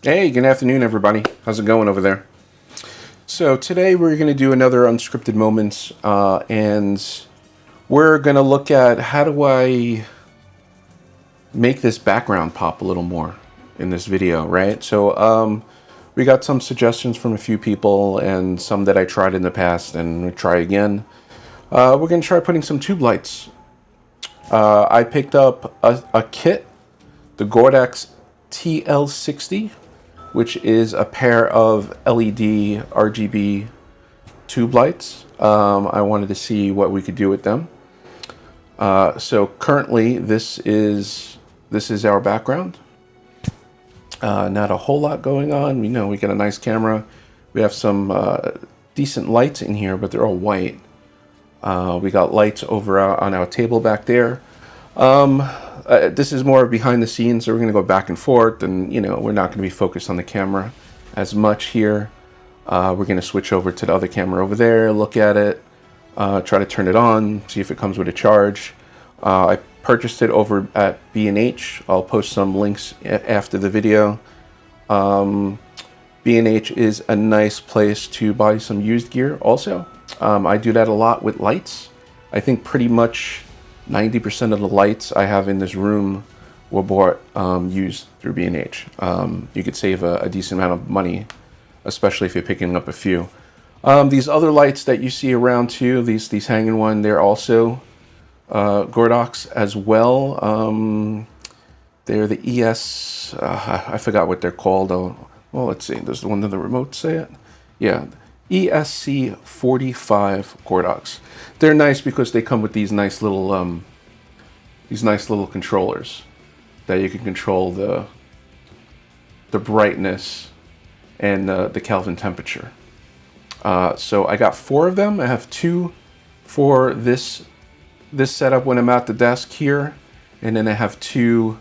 Hey, good afternoon, everybody. How's it going over there? So today we're going to do another Unscripted Moments, and we're going to look at how do I make this background pop a little more in this video, right? So we got some suggestions from a few people and some that I tried in the past, and we try again. We're going to try putting some tube lights. I picked up a kit, the Godox TL60, which is a pair of LED RGB tube lights. I wanted to see what we could do with them. So currently this is our background. Not a whole lot going on. We know we got a nice camera. We have some decent lights in here, but they're all white. We got lights over on our table back there. This is more behind the scenes, so we're going to go back and forth, and we're not going to be focused on the camera as much here. We're going to switch over to the other camera over there, look at it, try to turn it on, see if it comes with a charge. I purchased it over at B&H. I'll post some links after the video. B&H is a nice place to buy some used gear also. I do that a lot with lights. I think pretty much 90% of the lights I have in this room were bought used through B&H. You could save a decent amount of money, especially if you're picking up a few. These other lights that you see around too, these hanging one, they're also Godox as well. They're the ES, I forgot what they're called. Oh, well, let's see, does the one on the remote say it? Yeah, ESC45 Godox. They're nice because they come with these nice little controllers that you can control the brightness and the Kelvin temperature. So I got 4 of them. I have 2 for this setup when I'm at the desk here, and then I have 2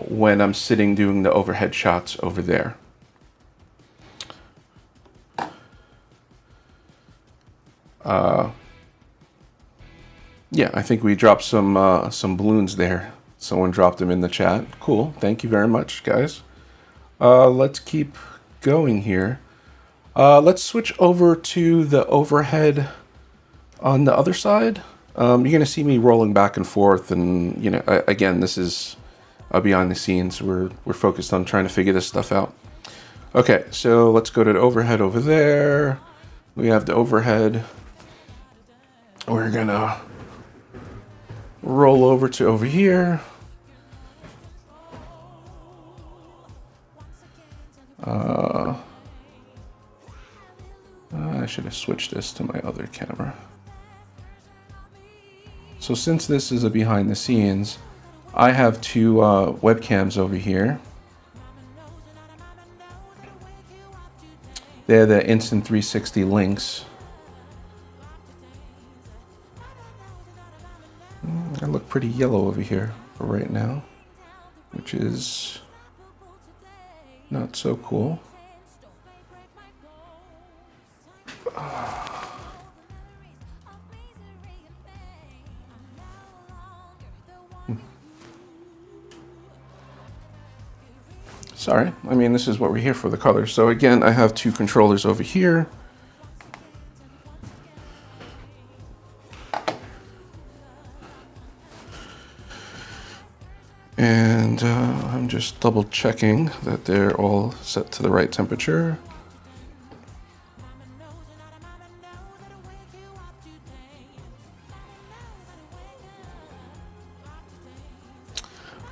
when I'm sitting doing the overhead shots over there. Yeah, I think we dropped some balloons there. Someone dropped them in the chat. Cool. Thank you very much, guys. Let's keep going here. Let's switch over to the overhead on the other side. You're going to see me rolling back and forth, and again, this is behind the scenes. We're focused on trying to figure this stuff out. Okay, so let's go to the overhead over there. We have the overhead. We're gonna roll over to over here. I should have switched this to my other camera. So since this is a behind the scenes, I have 2 webcams over here. They're the Instant 360 links. I look pretty yellow over here for right now, which is not so cool. Sorry, I mean, this is what we're here for, the colors. So again, I have 2 controllers over here. And I'm just double checking that they're all set to the right temperature.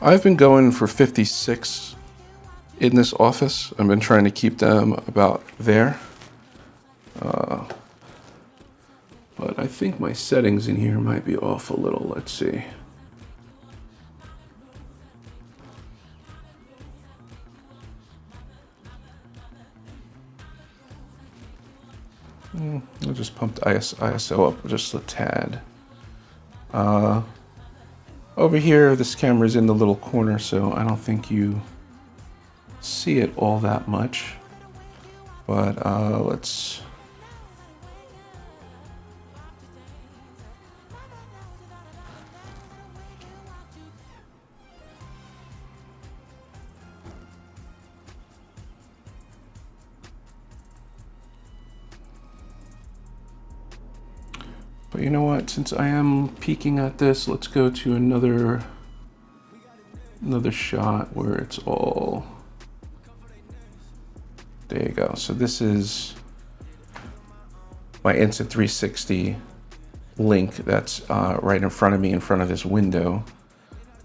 I've been going for 56 in this office. I've been trying to keep them about there. But I think my settings in here might be off a little. Let's see. I'll just pump the ISO up just a tad. Over here, this camera's in the little corner, so I don't think you see it all that much. But let's... But you know what? Since I am peeking at this, let's go to another shot where it's all. There you go. So this is my Insta360 link that's right in front of me, in front of this window.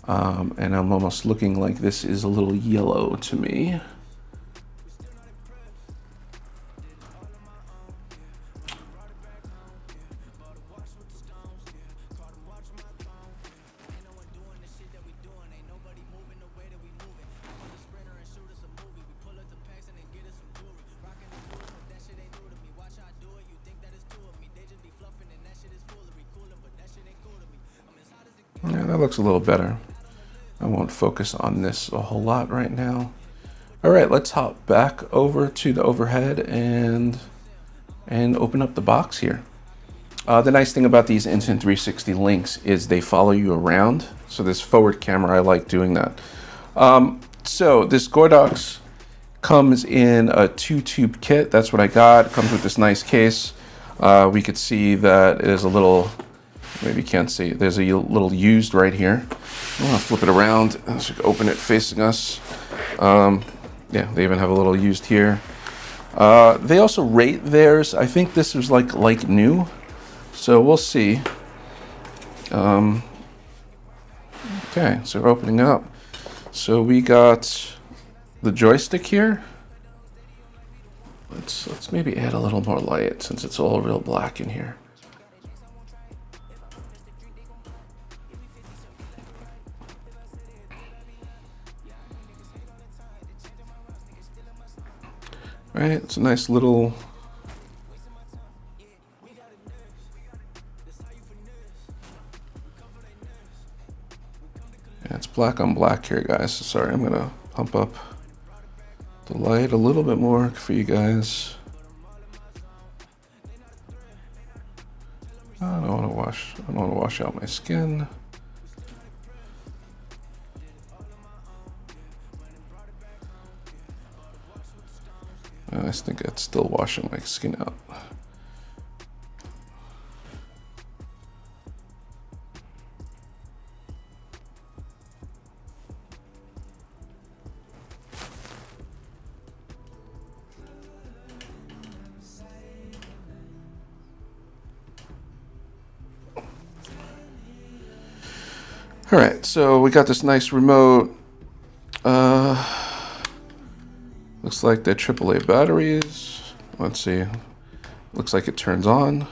And I'm almost looking like this is a little yellow to me. Yeah, that looks a little better. I won't focus on this a whole lot right now. All right, let's hop back over to the overhead and open up the box here. The nice thing about these Insta360 links is they follow you around. So this forward camera, I like doing that. So this Godox comes in a 2-tube kit. That's what I got. It comes with this nice case. We could see that it is a little, maybe you can't see, there's a little used right here. I'm gonna flip it around so you can open it facing us. Yeah, they even have a little used here. They also rate theirs. I think this was like new, so we'll see. Okay, so we're opening up. So we got the joystick here. Let's maybe add a little more light since it's all real black in here. Right, it's a nice little. Yeah, it's black on black here, guys. Sorry, I'm gonna pump up the light a little bit more for you guys. I don't want to wash out my skin. I think it's still washing my skin out. All right, so we got this nice remote. Looks like they're AAA batteries. Let's see. Looks like it turns on.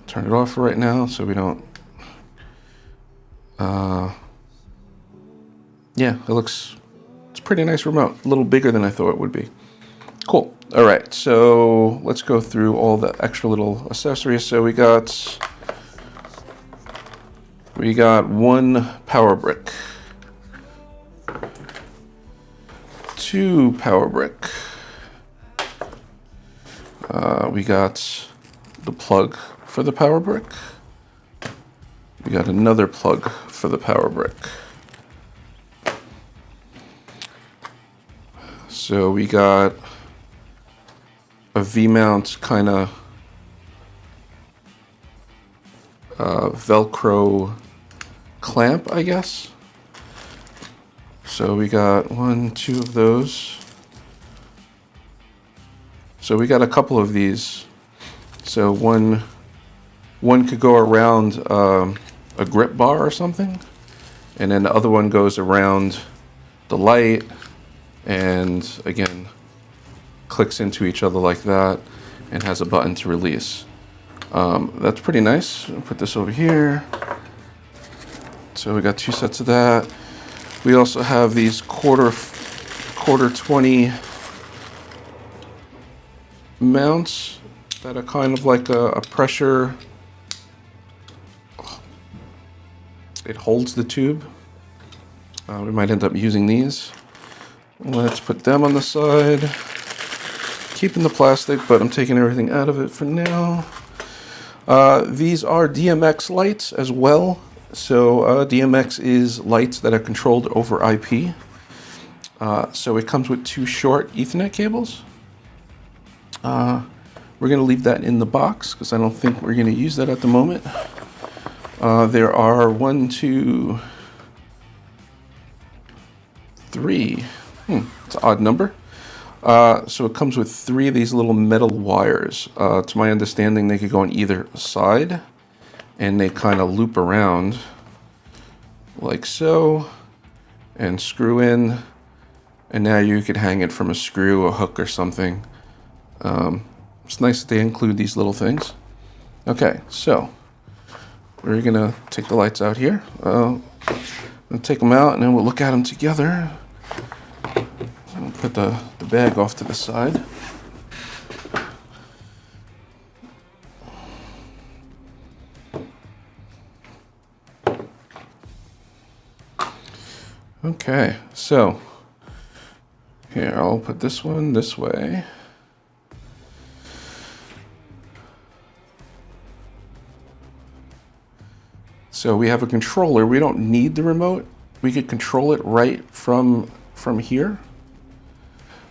Turn it off for right now so we don't. Yeah, it's a pretty nice remote. A little bigger than I thought it would be. Cool. All right, so let's go through all the extra little accessories. So we got one power brick. 2 power brick. We got the plug for the power brick. We got another plug for the power brick. So we got a V-mount kind of Velcro clamp, I guess. So we got 1, 2 of those. So we got a couple of these. So one could go around a grip bar or something, and then the other one goes around the light, and again clicks into each other like that, and has a button to release. That's pretty nice. I'll put this over here. So we got 2 sets of that. We also have these quarter 20 mounts that are kind of like a pressure. It holds the tube. We might end up using these. Let's put them on the side. Keeping the plastic, but I'm taking everything out of it for now. These are DMX lights as well. So DMX is lights that are controlled over IP. So it comes with 2 short Ethernet cables. We're going to leave that in the box because I don't think we're going to use that at the moment. There are 1, 2, 3. It's an odd number. So it comes with 3 of these little metal wires. To my understanding, they could go on either side, and they kind of loop around like so, and screw in, and now you could hang it from a screw, a hook, or something. It's nice that they include these little things. Okay, so we're gonna take the lights out here. We'll take them out, and then we'll look at them together. I'll put the bag off to the side. Okay, so here, I'll put this one this way. So we have a controller. We don't need the remote. We could control it right from here.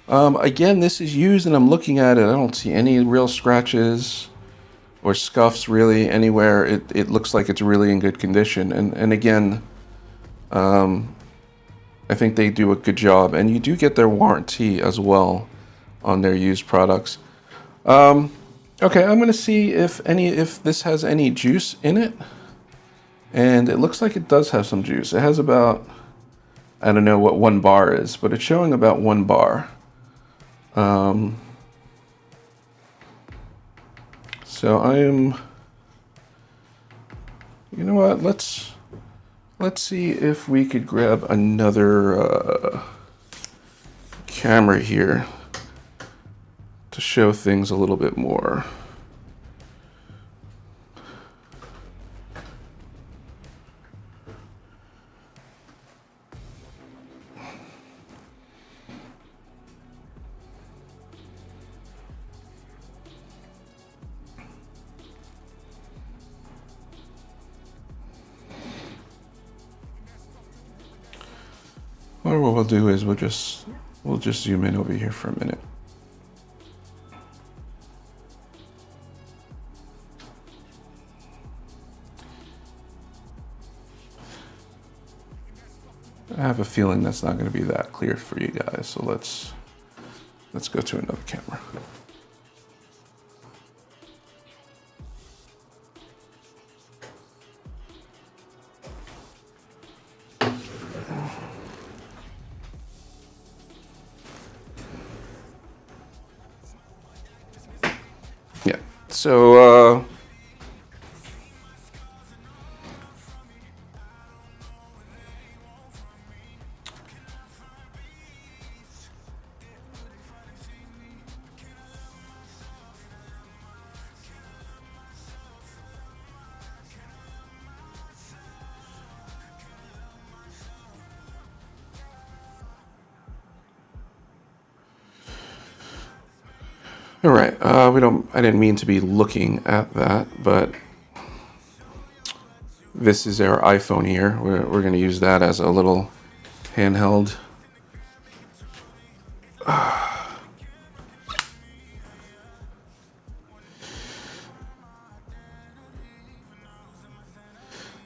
Again, this is used, and I'm looking at it. I don't see any real scratches or scuffs really anywhere. It looks like it's really in good condition. And again, I think they do a good job, and you do get their warranty as well on their used products. Okay, I'm gonna see if this has any juice in it, and it looks like it does have some juice. It has about, I don't know what 1 bar is, but it's showing about 1 bar. So I am, you know what, let's see if we could grab another camera here to show things a little bit more. Or what we'll do is we'll just zoom in over here for a minute. I have a feeling that's not going to be that clear for you guys, so let's go to another camera. Yeah, so all right, I didn't mean to be looking at that, but this is our iPhone here. We're going to use that as a little handheld.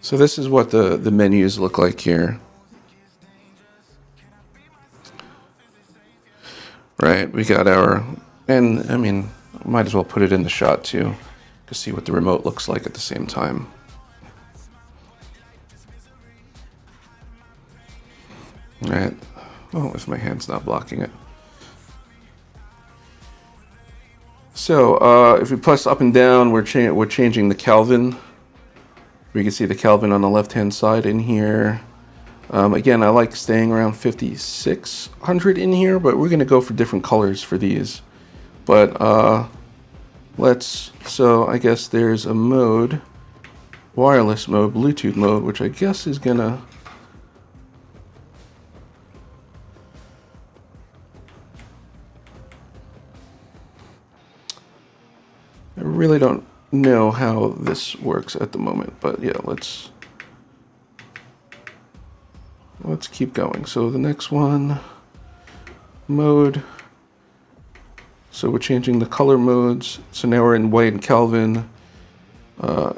So this is what the menus look like here. Right, we got our, and I mean, might as well put it in the shot too, to see what the remote looks like at the same time. Right, oh, if my hand's not blocking it. So if we press up and down, we're changing the Kelvin. We can see the Kelvin on the left-hand side in here. Again, I like staying around 5600 in here, but we're going to go for different colors for these. But so I guess there's a mode, wireless mode, Bluetooth mode, which I guess is going to... I really don't know how this works at the moment, but yeah, let's keep going. So the next one, mode, So we're changing the color modes. So now we're in white and Kelvin.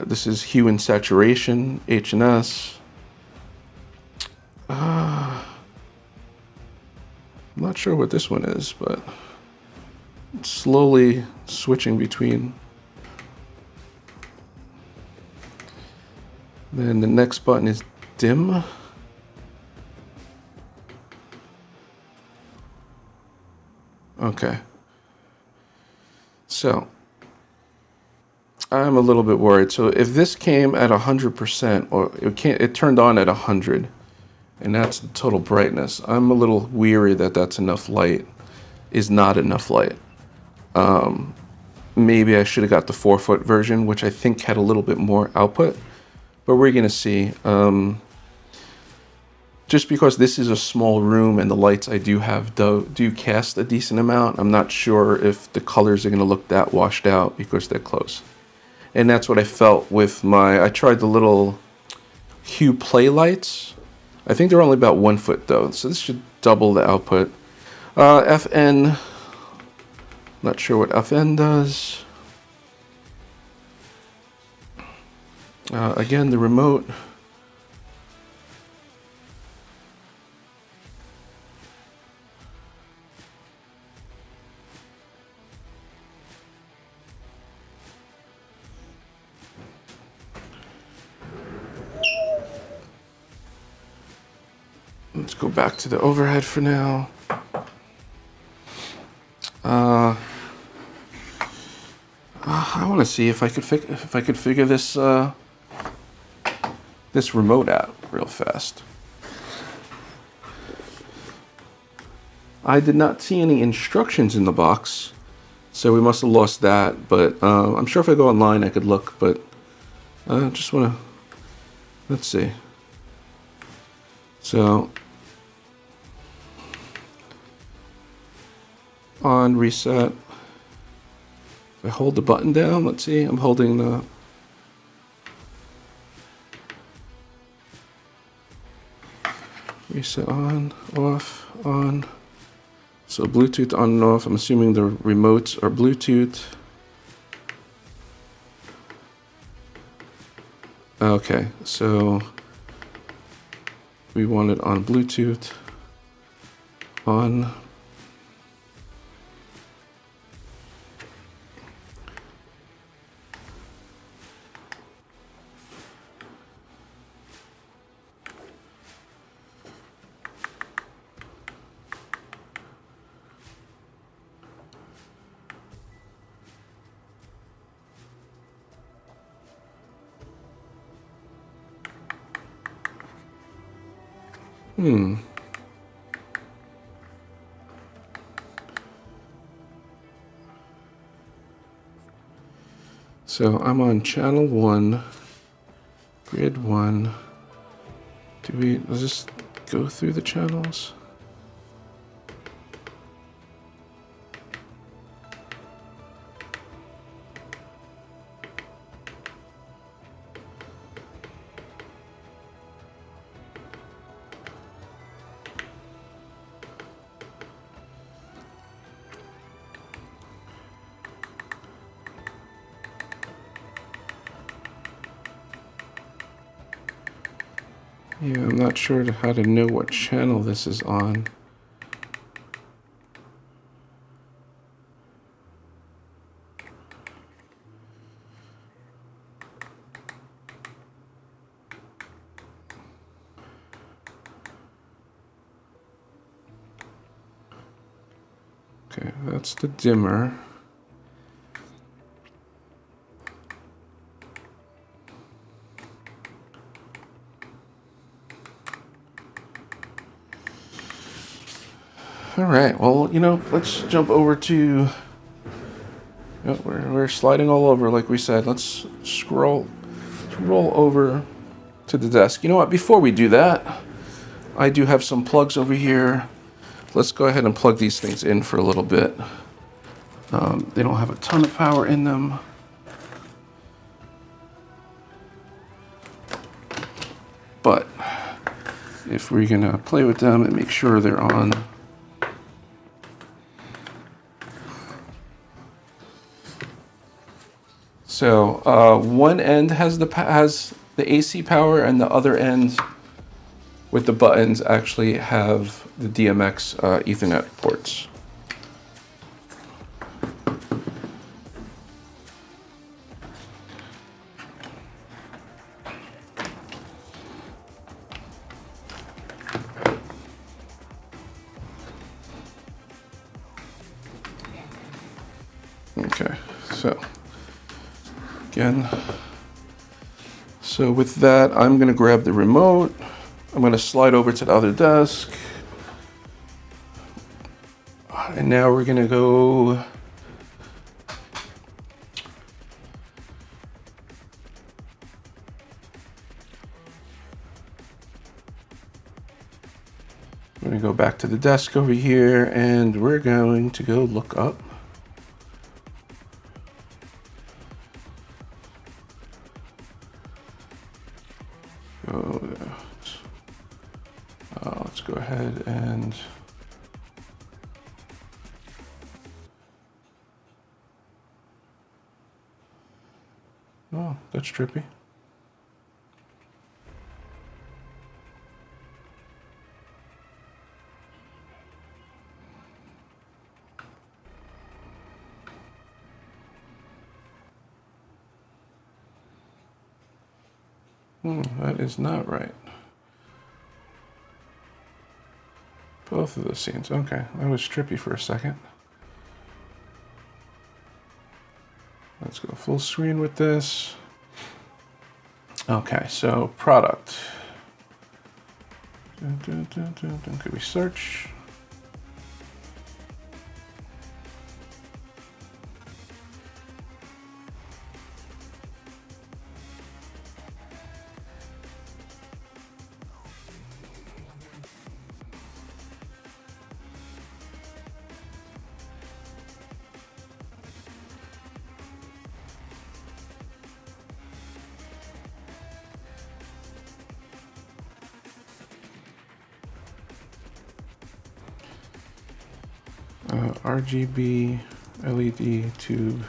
This is hue and saturation, H&S. I'm not sure what this one is, but it's slowly switching between. Then the next button is dim. Okay. So I'm a little bit worried. So if this came at 100%, or it turned on at 100, and that's the total brightness, I'm a little weary that that's enough light, is not enough light. Maybe I should have got the 4-foot version, which I think had a little bit more output, but we're gonna see. Just because this is a small room and the lights I do have do cast a decent amount, I'm not sure if the colors are gonna look that washed out because they're close. And that's what I felt with I tried the little hue play lights. I think they're only about 1 foot though, so this should double the output. FN, not sure what FN does. Again, the remote. Let's go back to the overhead for now. I want to see if I could figure this this remote out real fast. I did not see any instructions in the box, so we must have lost that. But I'm sure if I go online, I could look. But I just want to let's see. So. On reset, if I hold the button down, let's see, I'm holding the reset on, off, on. So Bluetooth on and off. I'm assuming the remotes are Bluetooth. Okay, so we want it on Bluetooth, on. So I'm on channel 1, grid 1. Does this go through the channels? Yeah, I'm not sure how to know what channel this is on. Okay, that's the dimmer. All right, well, let's jump over to, we're sliding all over, like we said. Let's roll over to the desk. You know what, before we do that, I do have some plugs over here. Let's go ahead and plug these things in for a little bit. They don't have a ton of power in them. But if we're gonna play with them and make sure they're on, So one end has the AC power, and the other end with the buttons actually have the DMX Ethernet ports. Okay, so again, so with that, I'm gonna grab the remote. I'm gonna slide over to the other desk. And now we're gonna go back to the desk over here, and we're going to go look up let's go ahead and oh, that's trippy. That is not right. Both of the scenes. Okay, that was trippy for a second. Let's go full screen with this. Okay, so product. Could we search? RGB LED tube.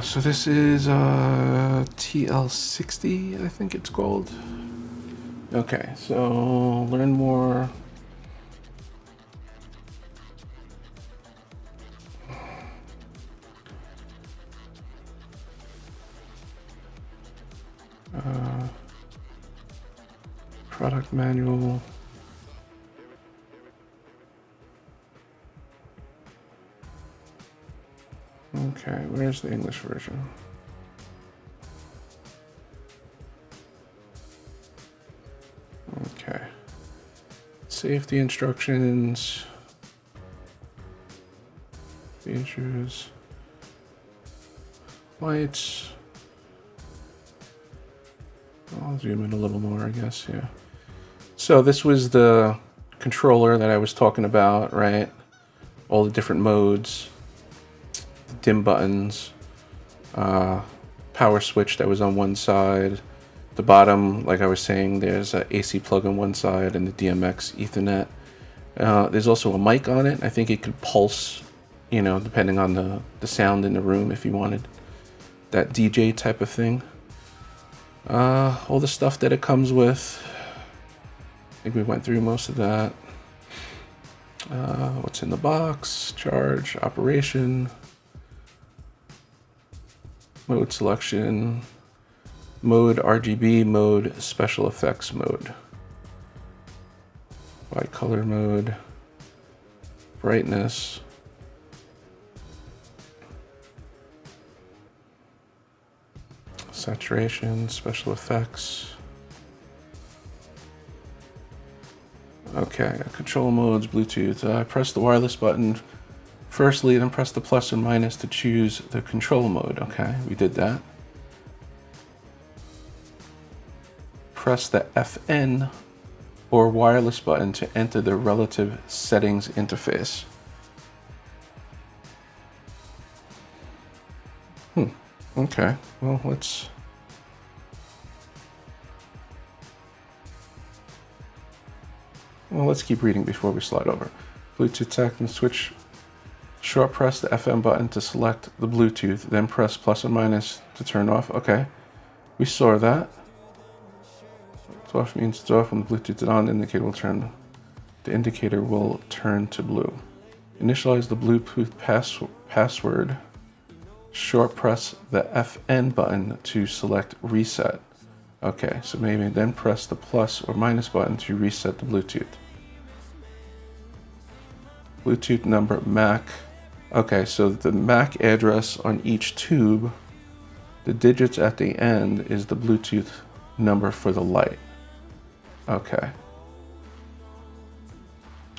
So this is TL60, I think it's called. Okay, so learn more. Product manual. Okay, where's the English version? Okay. Safety instructions. Features. Lights. I'll zoom in a little more, I guess, yeah. So this was the controller that I was talking about, right? All the different modes. Dim buttons, power switch that was on one side. The bottom, like I was saying, there's an AC plug on one side and the DMX Ethernet. There's also a mic on it. I think it could pulse, you know, depending on the sound in the room if you wanted that DJ type of thing. All the stuff that it comes with. I think we went through most of that. What's in the box, charge, operation. Mode selection, mode RGB, mode special effects mode, white color mode, brightness. Saturation, special effects. Okay, control modes, Bluetooth. I press the wireless button firstly, then press the plus and minus to choose the control mode. Okay, we did that. Press the FN or wireless button to enter the relative settings interface. Okay, well, let's... Well, let's keep reading before we slide over. Bluetooth tech and switch. Short press the FM button to select the Bluetooth, then press plus and minus to turn off. Okay, we saw that. It's off means it's off. When the Bluetooth is on, the indicator will turn. The indicator will turn to blue. Initialize the Bluetooth password. Short press the FN button to select reset. Okay, so maybe then press the plus or minus button to reset the Bluetooth. Bluetooth number MAC. Okay, so the MAC address on each tube, the digits at the end is the Bluetooth number for the light. Okay.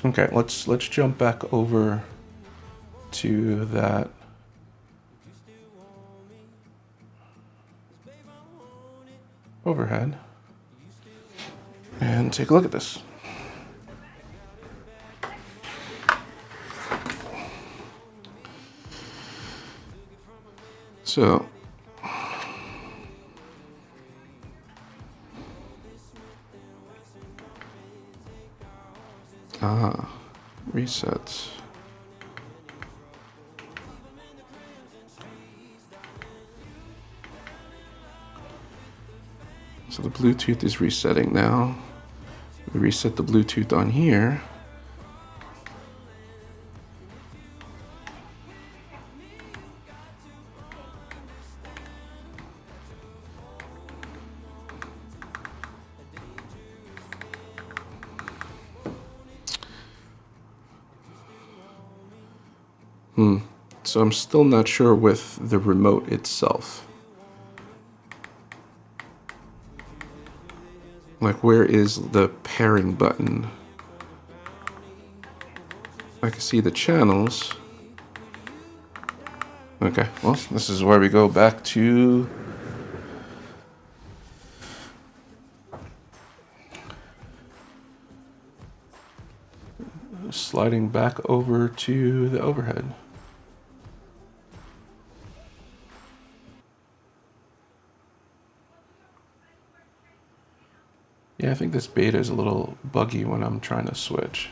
Okay, let's jump back over to that. Overhead and take a look at this. So resets. So the Bluetooth is resetting now. We reset the Bluetooth on here. So I'm still not sure with the remote itself. Like, where is the pairing button? I can see the channels. Okay, well, this is where we go back to sliding back over to the overhead. Yeah, I think this beta is a little buggy when I'm trying to switch.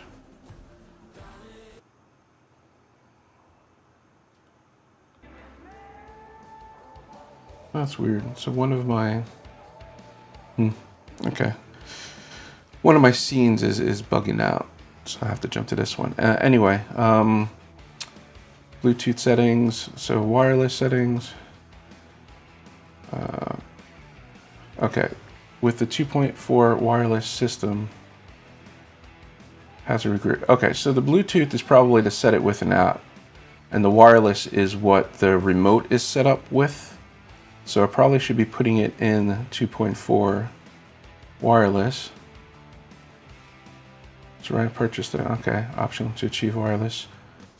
That's weird. So one of my... okay. One of my scenes is bugging out, so I have to jump to this one. Anyway, Bluetooth settings, so wireless settings. Okay. With the 2.4 wireless system, has a regroup. Okay, so the Bluetooth is probably to set it with an app, and the wireless is what the remote is set up with. So I probably should be putting it in 2.4 wireless. So I purchased it. Okay, option to achieve wireless.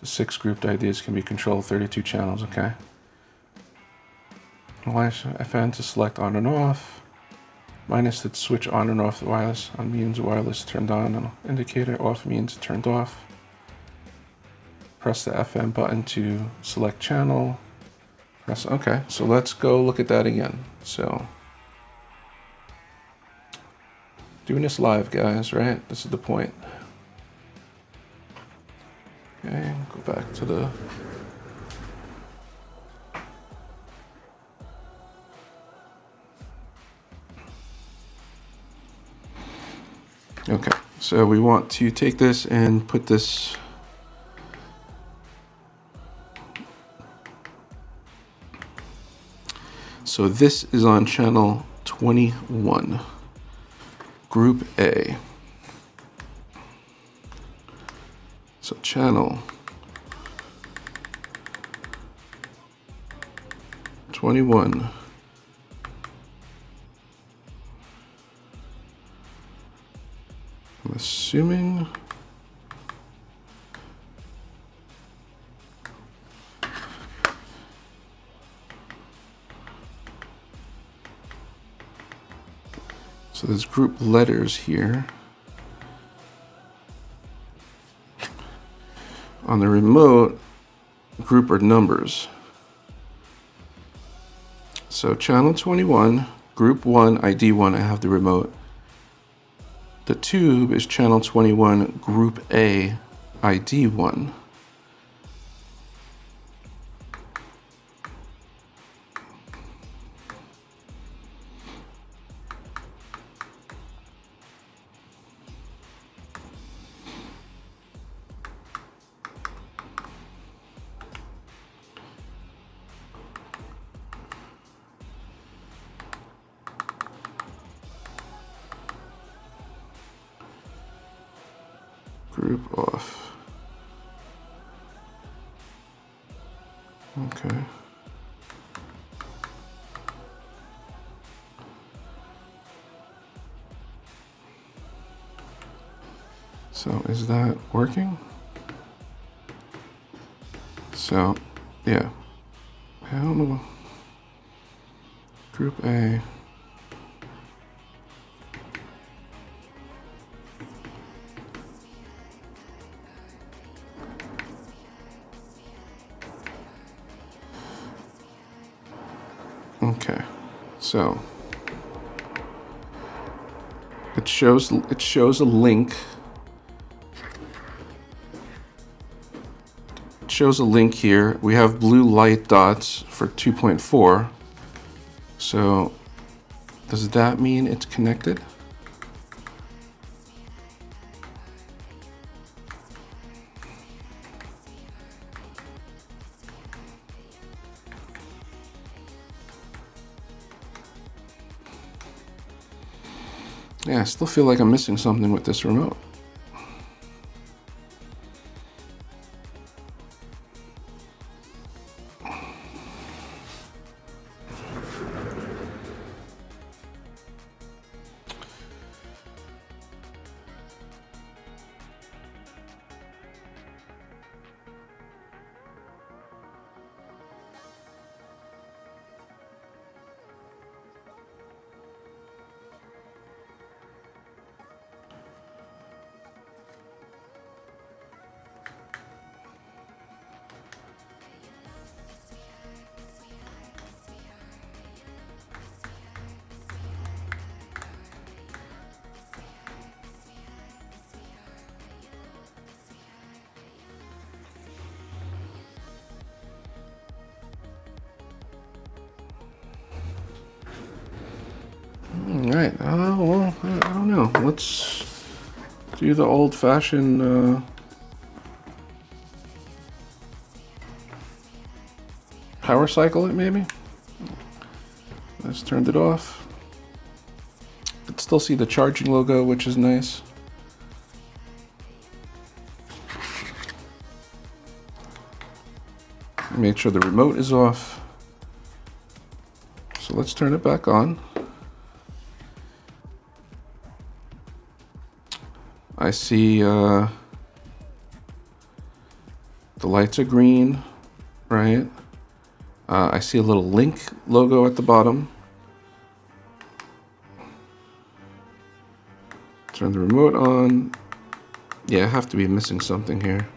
The 6 grouped IDs can be controlled, 32 channels. Okay. FN to select on and off. Minus to switch on and off the wireless. On means wireless turned on. Indicator off means turned off. Press the FM button to select channel. Press okay. So let's go look at that again. So doing this live, guys, right? This is the point. Okay, go back to the okay, so we want to take this and put this so this is on channel 21, group A. So channel 21. I'm assuming so there's group letters here. On the remote, group are numbers. So channel 21, group 1, ID 1, I have the remote. The tube is channel 21, group A, ID 1. Group off. Okay. So is that working? So, yeah. I don't know. Group A. Okay, so it shows a link. It shows a link here. We have blue light dots for 2.4. So does that mean it's connected? Yeah, I still feel like I'm missing something with this remote. Alright, well, I don't know. Let's do the old-fashioned power cycle it, maybe? Let's turn it off. You can still see the charging logo, which is nice. Make sure the remote is off. So let's turn it back on. I see the lights are green, right? I see a little link logo at the bottom. Turn the remote on. Yeah, I have to be missing something here.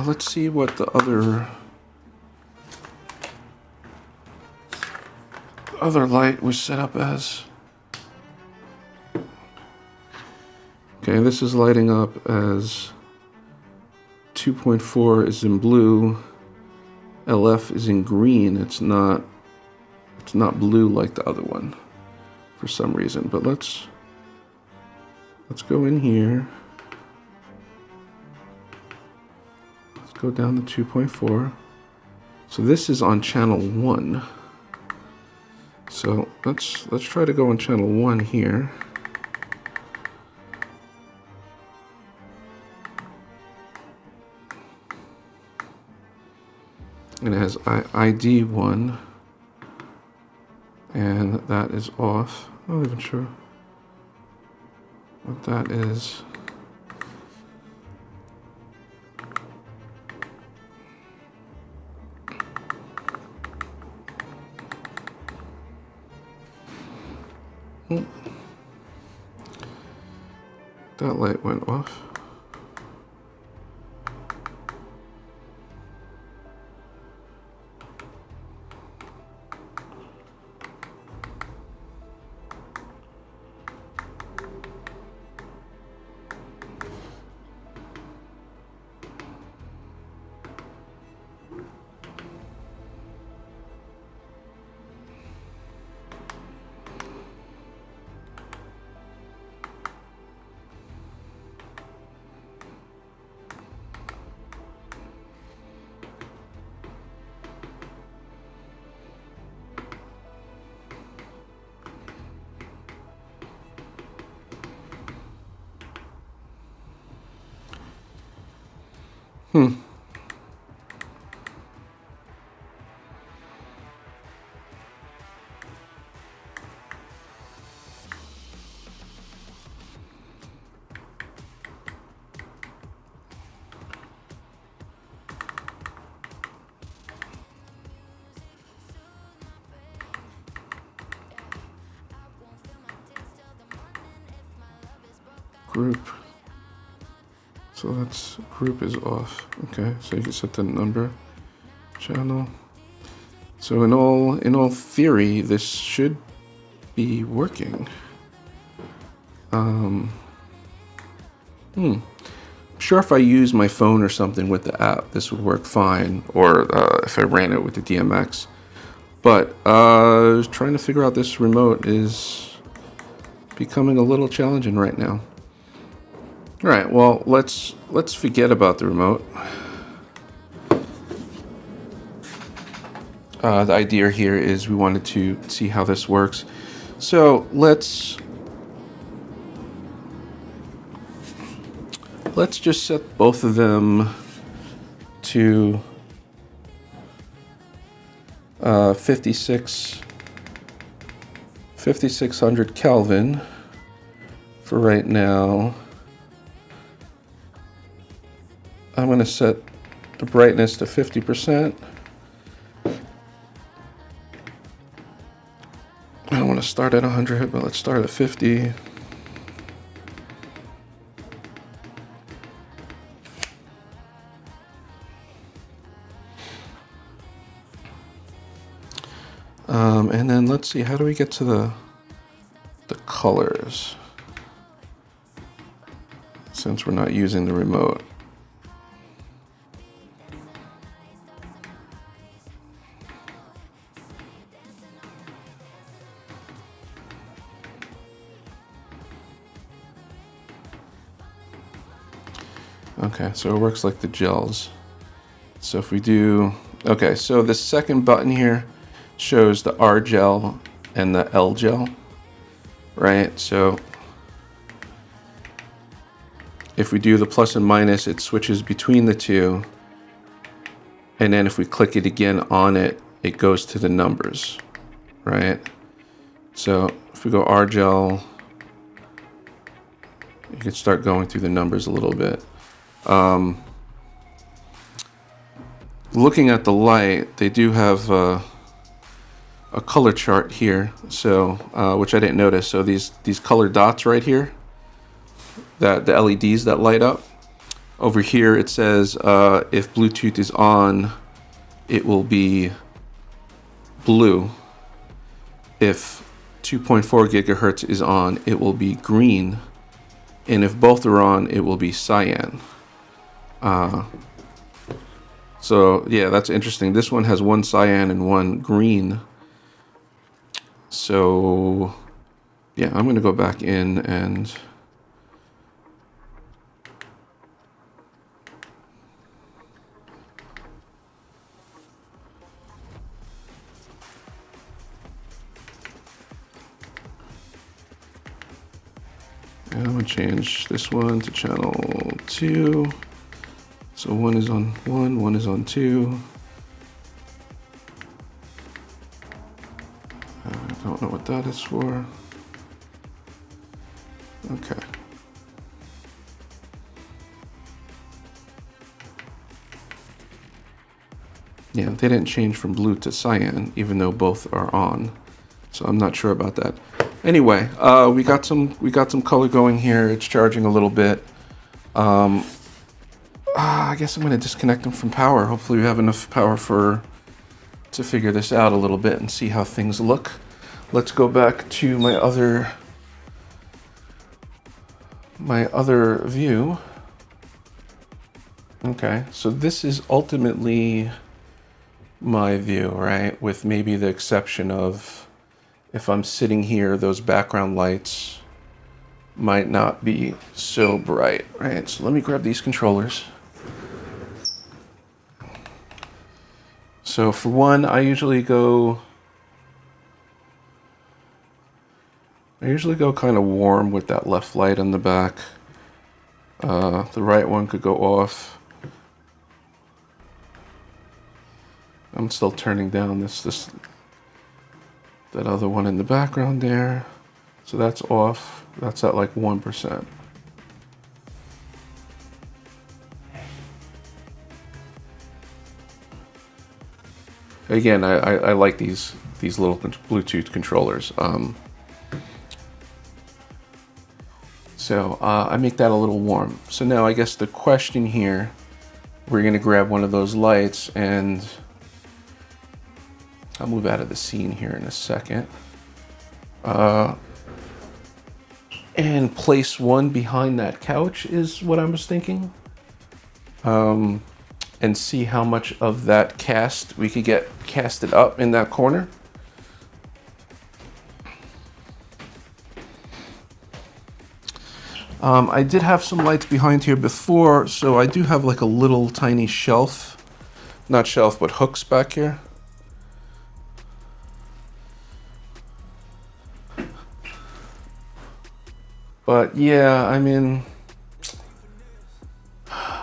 Let's see what the other light was set up as. Okay, this is lighting up as 2.4 is in blue, LF is in green. It's not blue like the other one for some reason. But let's go in here. go down to 2.4. So this is on channel 1. So let's try to go on channel 1 here. And it has ID 1, and that is off. I'm not even sure what that is. That light went off. Group. So that's group is off. Okay, so you can set the number, channel. So in all theory, this should be working. I'm sure if I use my phone or something with the app, this would work fine. Or if I ran it with the DMX. But trying to figure out this remote is becoming a little challenging right now. All right, well, let's forget about the remote. The idea here is we wanted to see how this works. So let's just set both of them to 5600 Kelvin for right now. I'm going to set the brightness to 50%. I don't want to start at 100, but let's start at 50. And then let's see, how do we get to the colors? Since we're not using the remote. Okay, so it works like the gels. So if we do, okay, so the second button here shows the R gel and the L gel, right? So if we do the plus and minus, it switches between the two. And then if we click it again on it, it goes to the numbers, right? So if we go R gel, you can start going through the numbers a little bit. Looking at the light, they do have a color chart here, so which I didn't notice. So these color dots right here, that the LEDs that light up. Over here it says if Bluetooth is on, it will be blue. If 2.4 gigahertz is on, it will be green. And if both are on, it will be cyan. So yeah, that's interesting. This one has one cyan and one green. So yeah, I'm going to go back in and And I'm gonna change this one to channel 2. So one is on 1, one is on 2. I don't know what that is for. Okay. Yeah, they didn't change from blue to cyan, even though both are on. So I'm not sure about that. Anyway, we got some color going here. It's charging a little bit. I guess I'm going to disconnect them from power. Hopefully we have enough power to figure this out a little bit and see how things look. Let's go back to my other view. Okay, so this is ultimately my view, right? With maybe the exception of if I'm sitting here, those background lights might not be so bright, right? So let me grab these controllers. So for one, I usually go kind of warm with that left light on the back. The right one could go off. I'm still turning down that other one in the background there. So that's off. That's at like 1%. Again, I like these little Bluetooth controllers. So I make that a little warm. So now I guess the question here, we're gonna grab one of those lights, and I'll move out of the scene here in a second. And place one behind that couch is what I was thinking. And see how much of that cast we could get casted up in that corner. I did have some lights behind here before, so I do have like a little tiny shelf. Not shelf, but hooks back here. But yeah, I mean,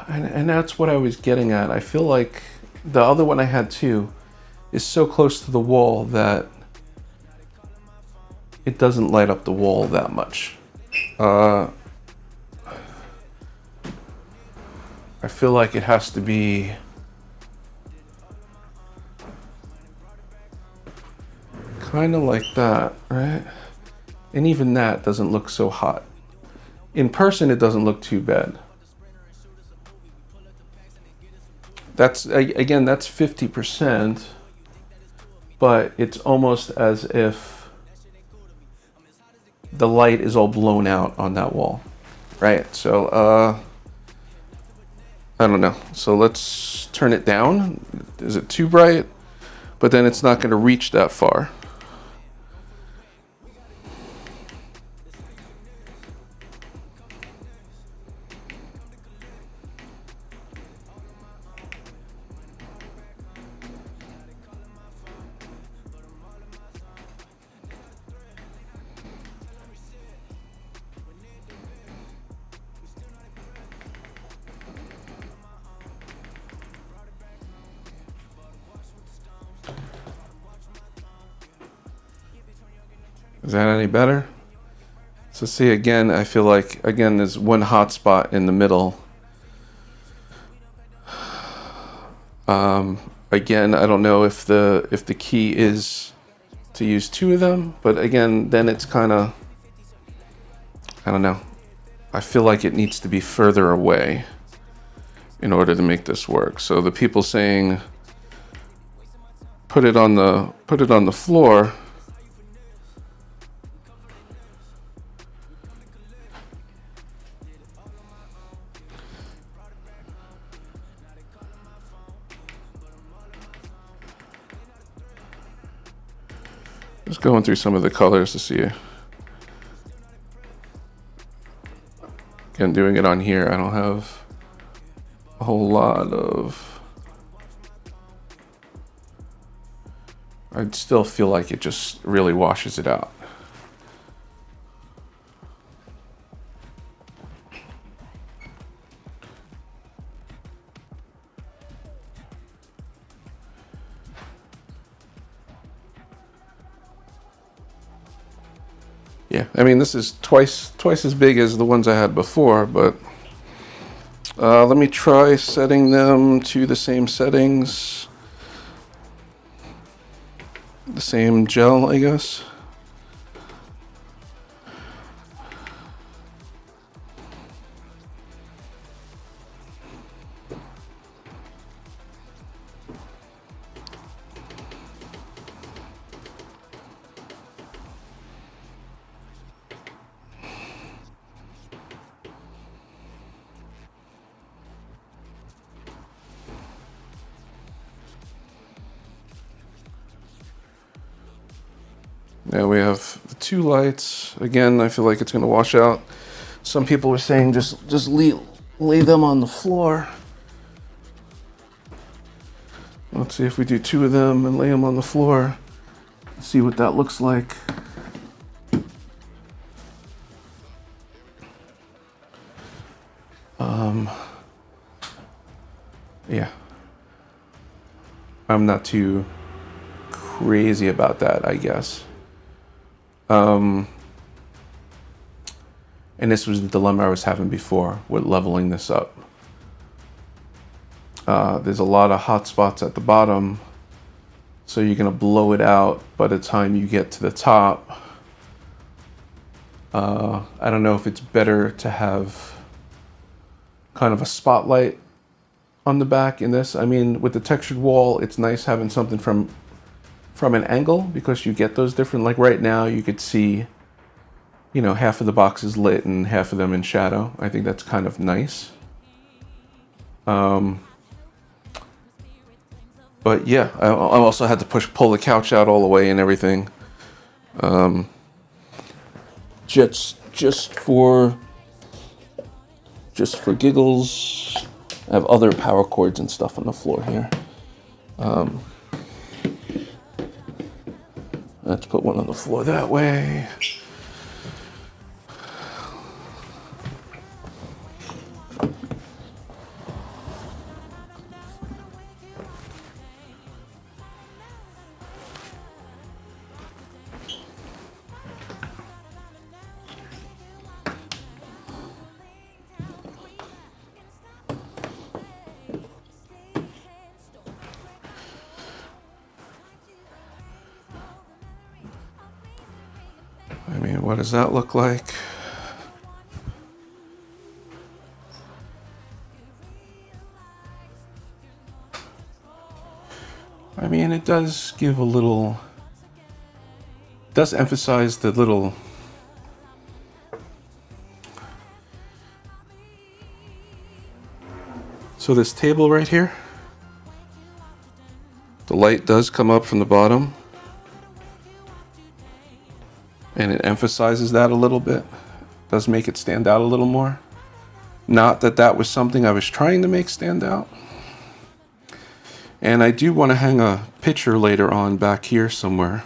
and that's what I was getting at. I feel like the other one I had too is so close to the wall that it doesn't light up the wall that much. I feel like it has to be kind of like that, right? And even that doesn't look so hot. In person, it doesn't look too bad. That's, again, that's 50%, but it's almost as if the light is all blown out on that wall, right? So, I don't know. So let's turn it down. Is it too bright? But then it's not going to reach that far. Is that any better? So see, again, I feel like, again, there's one hot spot in the middle. Again, I don't know if the key is to use two of them, but again, then it's kind of, I don't know. I feel like it needs to be further away in order to make this work. So the people saying put it on the floor. Just going through some of the colors to see. Again, doing it on here, I don't have a whole lot of. I'd still feel like it just really washes it out. Yeah, I mean, this is twice as big as the ones I had before, but let me try setting them to the same settings, the same gel, I guess. Now we have the two lights. Again, I feel like it's going to wash out. Some people were saying just lay them on the floor. Let's see if we do two of them and lay them on the floor. See what that looks like. Yeah. I'm not too crazy about that, I guess. And this was the dilemma I was having before with leveling this up. There's a lot of hot spots at the bottom, so you're gonna blow it out by the time you get to the top. I don't know if it's better to have kind of a spotlight on the back in this. I mean, with the textured wall, it's nice having something from an angle, because you get those different, like right now you could see, you know, half of the box is lit and half of them in shadow. I think that's kind of nice. But yeah, I also had to pull the couch out all the way and everything. Just for giggles. I have other power cords and stuff on the floor here. Let's put one on the floor that way. I mean, what does that look like? I mean, it does give a little, does emphasize the little, so this table right here, the light does come up from the bottom, and it emphasizes that a little bit. Does make it stand out a little more. Not that that was something I was trying to make stand out. And I do want to hang a picture later on back here somewhere.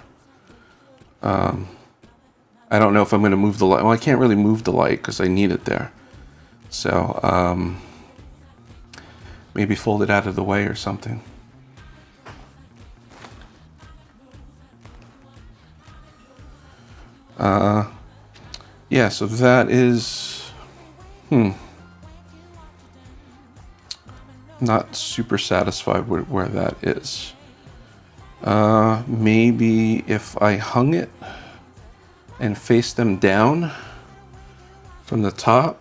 I don't know if I'm going to move the light. Well, I can't really move the light because I need it there. So maybe fold it out of the way or something. Yeah, so that is, not super satisfied with where that is. Maybe if I hung it and faced them down from the top,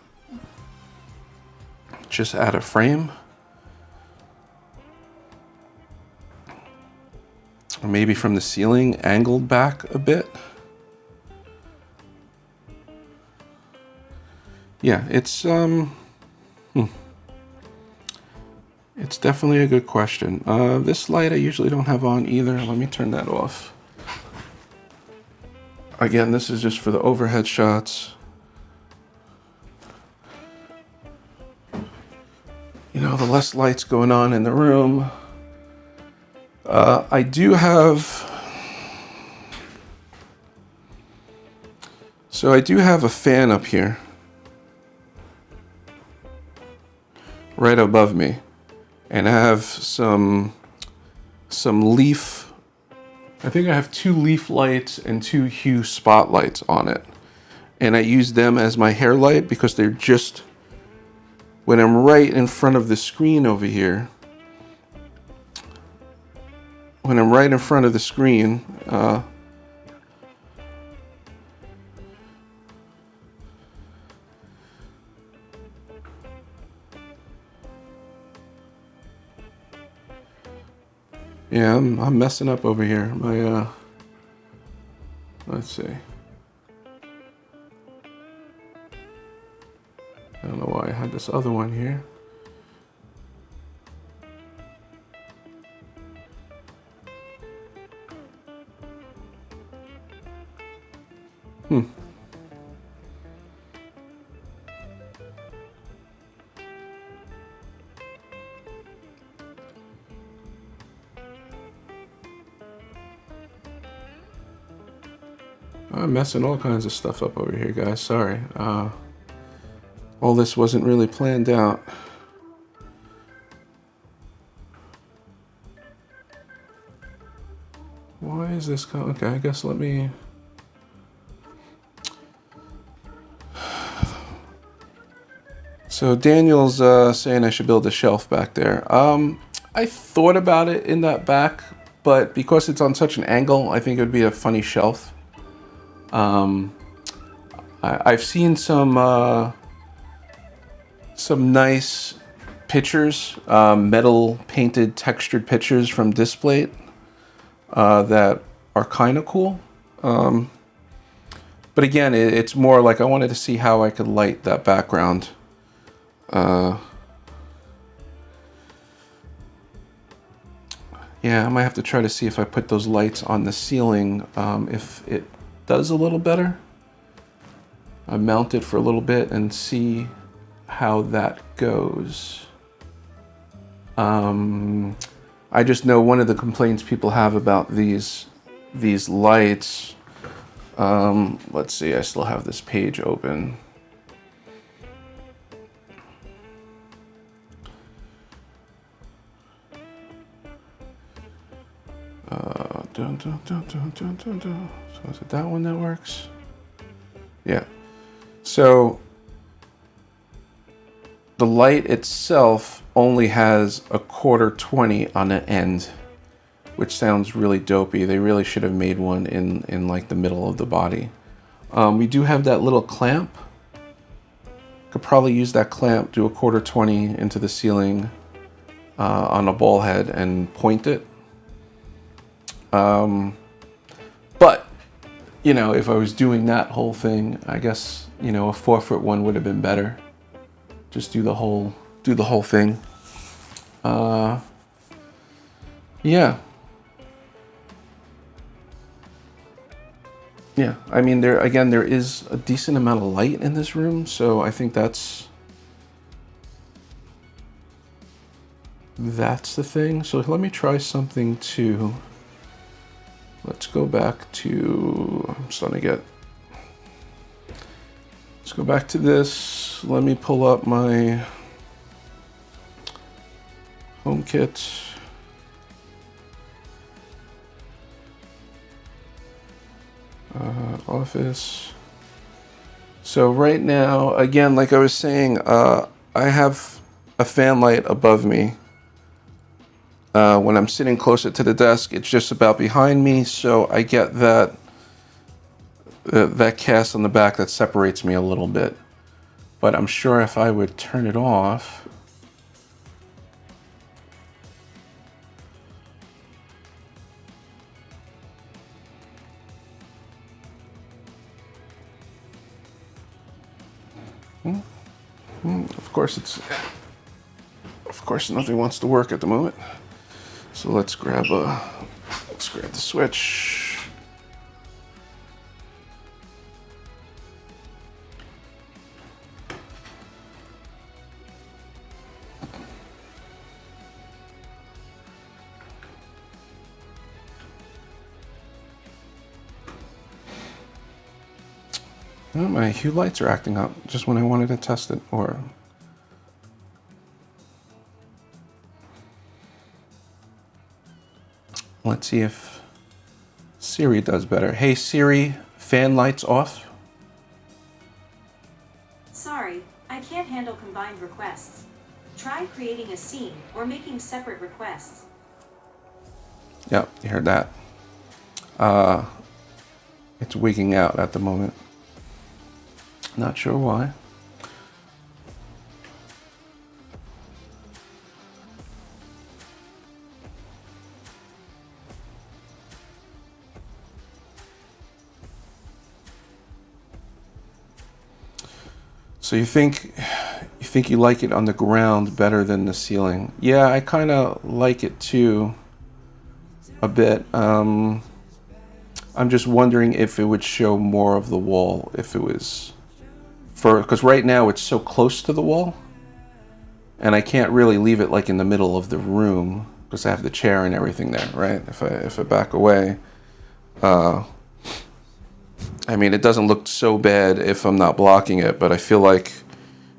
just add a frame. Or maybe from the ceiling, angled back a bit. Yeah, it's definitely a good question. This light I usually don't have on either. Let me turn that off. Again, this is just for the overhead shots. You know, the less lights going on in the room. I do have... So I do have a fan up here. Right above me. And I have some leaf, I think I have 2 leaf lights and 2 hue spotlights on it. and I use them as my hair light because they're just, when I'm right in front of the screen over here, when I'm right in front of the screen, yeah, I'm messing up over here. My, let's see. I don't know why I had this other one here. I'm messing all kinds of stuff up over here, guys. Sorry. All this wasn't really planned out. Why is this coming? Okay, I guess let me... So Daniel's saying I should build a shelf back there. I thought about it in that back, but because it's on such an angle, I think it would be a funny shelf. I've seen some nice pictures, metal painted textured pictures from Displate that are kind of cool. But again, it's more like I wanted to see how I could light that background. Yeah, I might have to try to see if I put those lights on the ceiling, if it does a little better. I mount it for a little bit and see how that goes. I just know one of the complaints people have about these lights. Let's see, I still have this page open. So is it that one that works? Yeah. So the light itself only has a 1/4-20 on the end, which sounds really dopey. They really should have made one in like the middle of the body. We do have that little clamp. Could probably use that clamp, do a 1/4-20 into the ceiling on a ball head and point it. But, you know, if I was doing that whole thing, I guess, you know, a 4-foot one would have been better. Just do the whole thing. Yeah. Yeah, I mean, there is a decent amount of light in this room, so I think that's the thing. So let me try something too. Let's go back to, I'm starting to get, let's go back to this. Let me pull up my HomeKit. Office. So right now, again, like I was saying, I have a fan light above me. When I'm sitting closer to the desk, it's just about behind me, so I get that cast on the back that separates me a little bit. But I'm sure if I would turn it off, of course nothing wants to work at the moment. So let's grab the switch. Oh, my hue lights are acting up just when I wanted to test it, or let's see if Siri does better. Hey Siri, fan lights off. Sorry, I can't handle combined requests. Try creating a scene or making separate requests. Yep, you heard that. It's wigging out at the moment. Not sure why. So you think you like it on the ground better than the ceiling? Yeah, I kind of like it too, a bit. I'm just wondering if it would show more of the wall if it was because right now it's so close to the wall, and I can't really leave it like in the middle of the room because I have the chair and everything there, right? If I back away, I mean, it doesn't look so bad if I'm not blocking it, but I feel like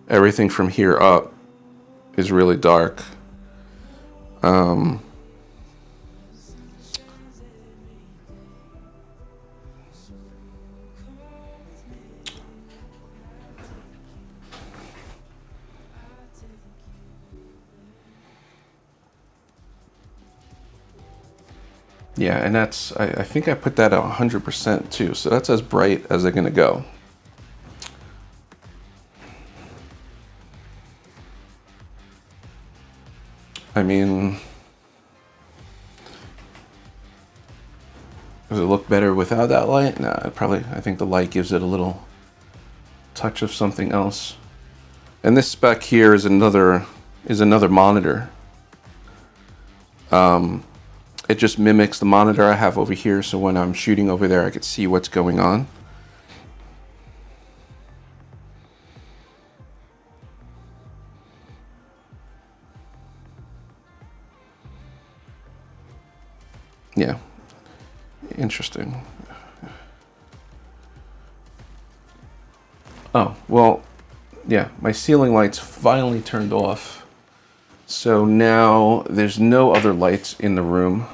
everything from here up is really dark. Yeah, and that's, I think I put that at 100% too, so that's as bright as they're gonna go. I mean, does it look better without that light? Nah, I think the light gives it a little touch of something else. And this spec here is another monitor. It just mimics the monitor I have over here, so when I'm shooting over there, I could see what's going on. Yeah, interesting. Oh, well, yeah, my ceiling lights finally turned off. So now there's no other lights in the room.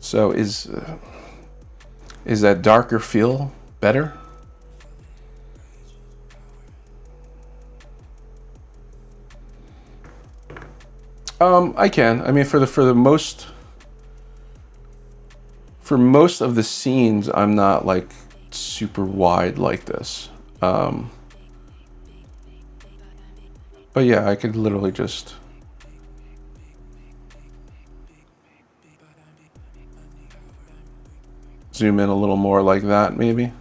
So is that darker feel better? I can. I mean, for most of the scenes, I'm not like super wide like this. But yeah, I could literally just zoom in a little more like that, maybe.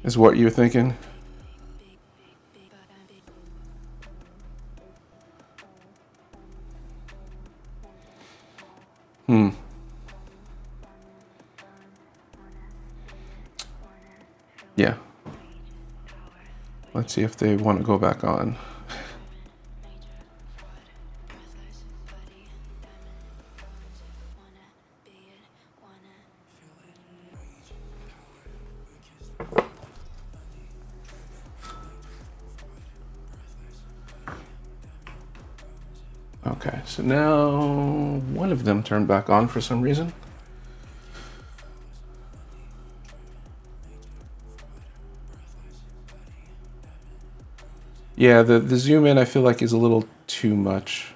Is what you're thinking? Yeah. Let's see if they want to go back on. Okay, so now one of them turned back on for some reason. Yeah, the zoom in I feel like is a little too much.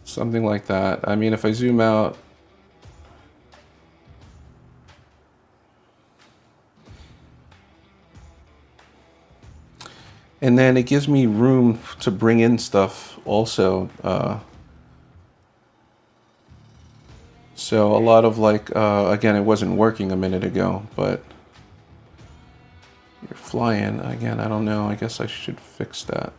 Something like that. I mean, if I zoom out, and then it gives me room to bring in stuff also. So a lot of like, again, it wasn't working a minute ago, but you're flying again. I don't know. I guess I should fix that.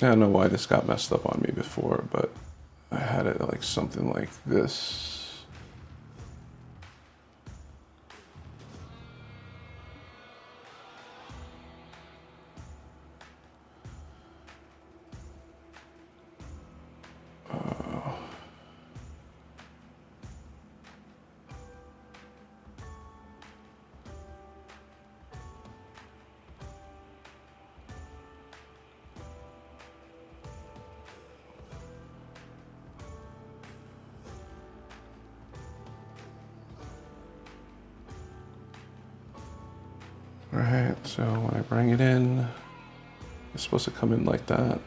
I don't know why this got messed up on me before, but I had it like something like this. Alright, so when I bring it in, it's supposed to come in like that.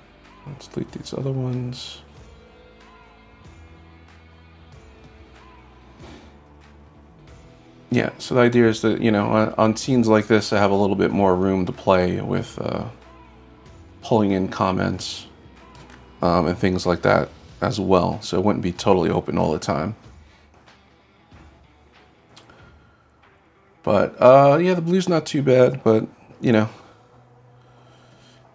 Let's delete these other ones. Yeah, so the idea is that, you know, on scenes like this, I have a little bit more room to play with pulling in comments and things like that as well. So it wouldn't be totally open all the time. But yeah, the blue's not too bad, but you know,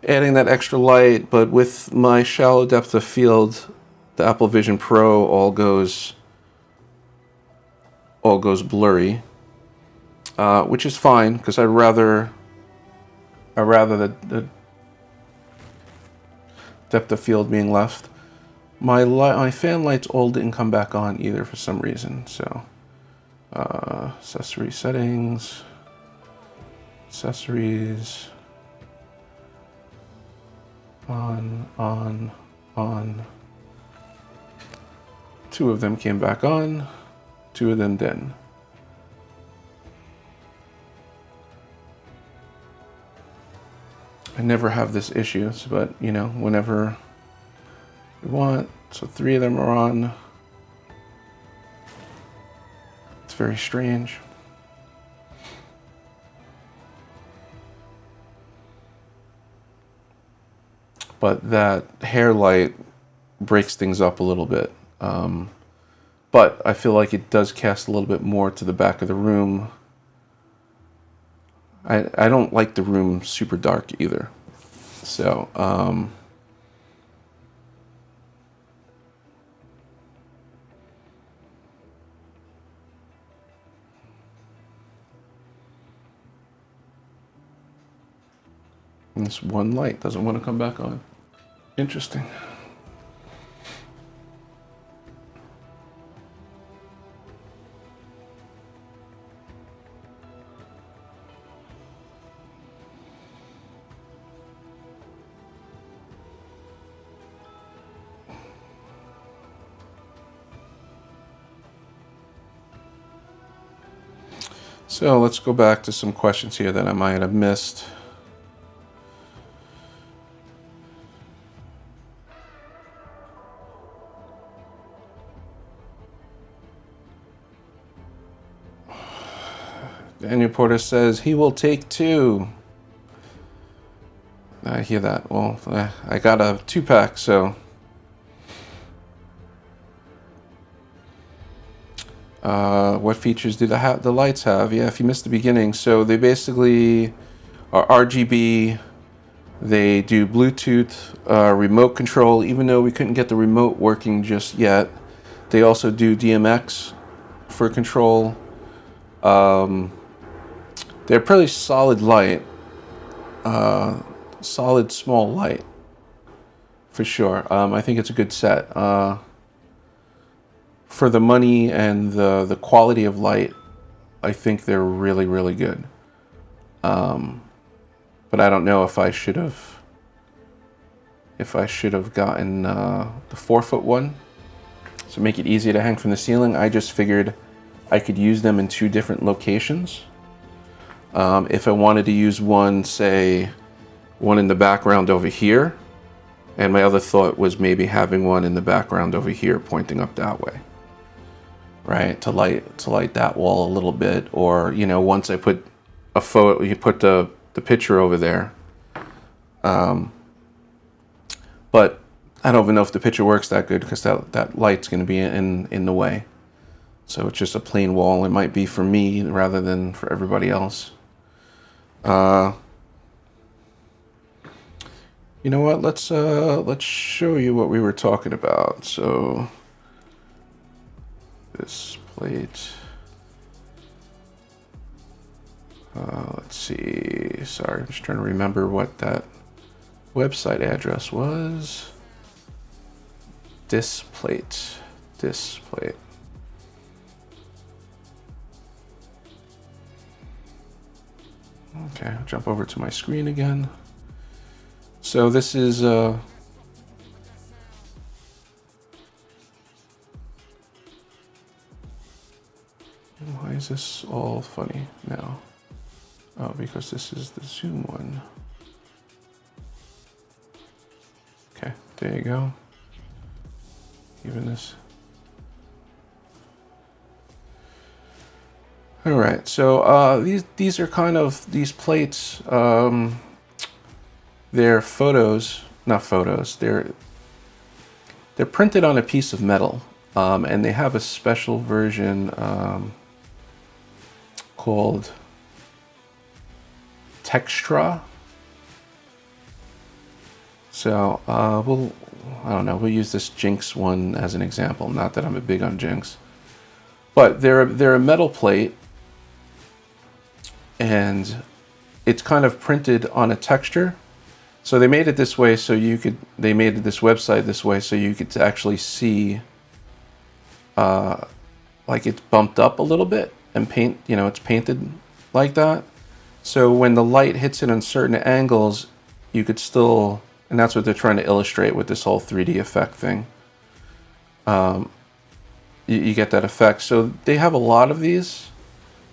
adding that extra light, but with my shallow depth of field, the Apple Vision Pro all goes blurry, which is fine because I'd rather the depth of field being left. My fan lights all didn't come back on either for some reason, so. Accessory settings, accessories, on. 2 of them came back on, 2 of them didn't. I never have this issue, but you know, whenever you want, so 3 of them are on. Very strange. But that hair light breaks things up a little bit. But I feel like it does cast a little bit more to the back of the room. I don't like the room super dark either. So, and this one light doesn't want to come back on. Interesting. So let's go back to some questions here that I might have missed. Daniel Porter says he will take 2. I hear that. Well, I got a 2-pack, so. What features do the lights have? Yeah, if you missed the beginning, so they basically are RGB. They do Bluetooth, remote control, even though we couldn't get the remote working just yet. They also do DMX for control. They're pretty solid light, solid small light, for sure. I think it's a good set. For the money and the quality of light, I think they're really, really good. But I don't know if I should have gotten the 4-foot one to make it easier to hang from the ceiling. I just figured I could use them in 2 different locations. If I wanted to use one, say, one in the background over here, and my other thought was maybe having one in the background over here pointing up that way, right, to light that wall a little bit. Or, you know, once I put a photo, you put the picture over there. But I don't even know if the picture works that good because that light's going to be in the way. So it's just a plain wall. It might be for me rather than for everybody else. You You know what? Let's show you what we were talking about. So this plate. Let's see. Sorry, I'm just trying to remember what that website address was. Displate. Displate. Okay, I'll jump over to my screen again. So this is why is this all funny now? Oh, because this is the Zoom one. Okay, there you go. Even this. All right, so these are kind of these plates. They're photos, not photos. They're printed on a piece of metal, and they have a special version called Textra. So I don't know, we'll use this Jinx one as an example. Not that I'm a big on Jinx, but they're a metal plate, and it's kind of printed on a texture. So they made it this way so they made this website this way so you could actually see like it's bumped up a little bit and it's painted like that. So when the light hits it on certain angles, you could still, and that's what they're trying to illustrate with this whole 3D effect thing. You get that effect. So they have a lot of these,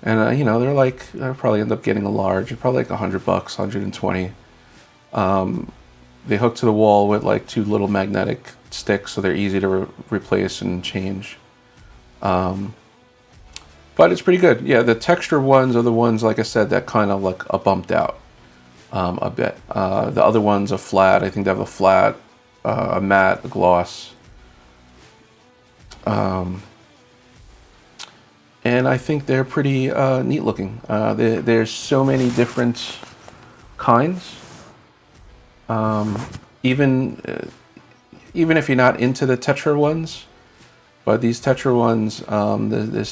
and they'll probably end up getting a large. They're probably like $100, 120. They hook to the wall with like 2 little magnetic sticks, so they're easy to replace and change. But it's pretty good. Yeah, the texture ones are the ones, like I said, that kind of like are bumped out a bit. The other ones are flat. I think they have a flat, a matte, a gloss. And I think they're pretty neat looking. There's so many different kinds. Even if you're not into the Tetra ones, but these Tetra ones, there's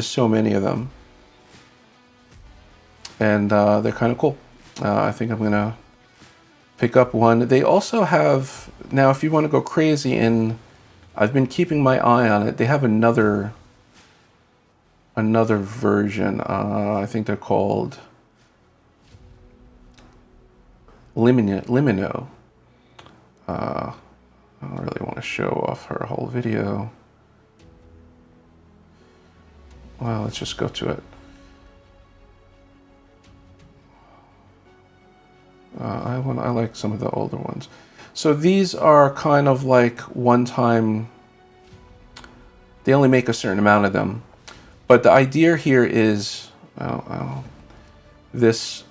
so many of them, and they're kind of cool. I think I'm gonna pick up one. They also have, now if you want to go crazy, and I've been keeping my eye on it, they have another version. I think they're called Limino. I don't really want to show off her whole video. Well, let's just go to it. I like some of the older ones. So these are kind of like one-time. They only make a certain amount of them, but the idea here is this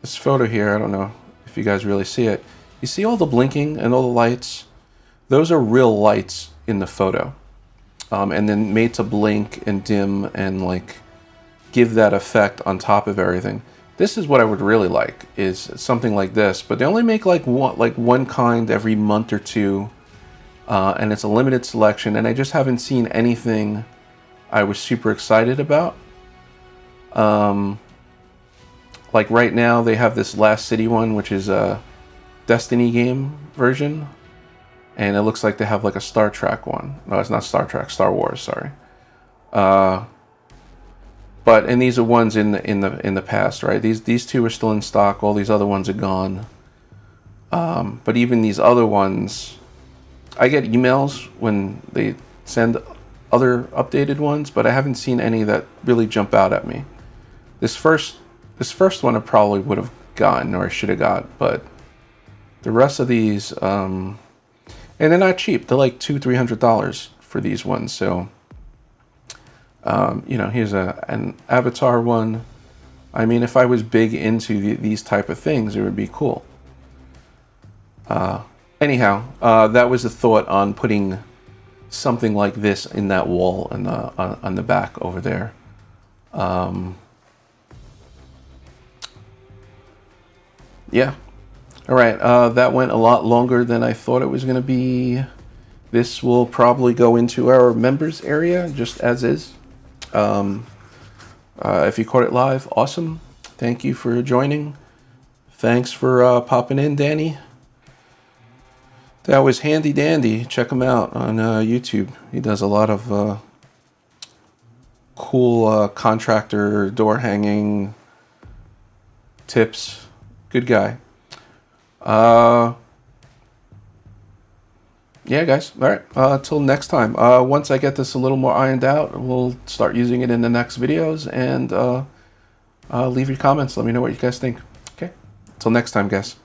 photo here. I don't know if you guys really see it. You see all the blinking and all the lights? Those are real lights in the photo. And then made to blink and dim and like give that effect on top of everything. This is what I would really like, is something like this, but they only make like one kind every month or two, and it's a limited selection, and I just haven't seen anything I was super excited about. Like right now they have this Last City one, which is a Destiny game version. And it looks like they have like a Star Trek one. No, it's not Star Trek, Star Wars, sorry. And these are ones in the past, right? These two are still in stock. All these other ones are gone. But even these other ones, I get emails when they send other updated ones, but I haven't seen any that really jump out at me. This first one I probably would have gotten, or I should have got, but the rest of these. And they're not cheap. They're like $200-300 for these ones. So, here's an Avatar one. I mean, if I was big into these type of things, it would be cool. Anyhow, that was the thought on putting something like this in that wall on the back over there. Yeah. All right, that went a lot longer than I thought it was going to be. This will probably go into our members area just as is. If you caught it live, awesome. Thank you for joining. Thanks for popping in, Danny. That was Handy Dandy. Check him out on YouTube. He does a lot of cool contractor door hanging tips. Good guy. Yeah, guys. All right. Till next time. Once I get this a little more ironed out, we'll start using it in the next videos. And leave your comments. Let me know what you guys think. Okay. Till next time, guys.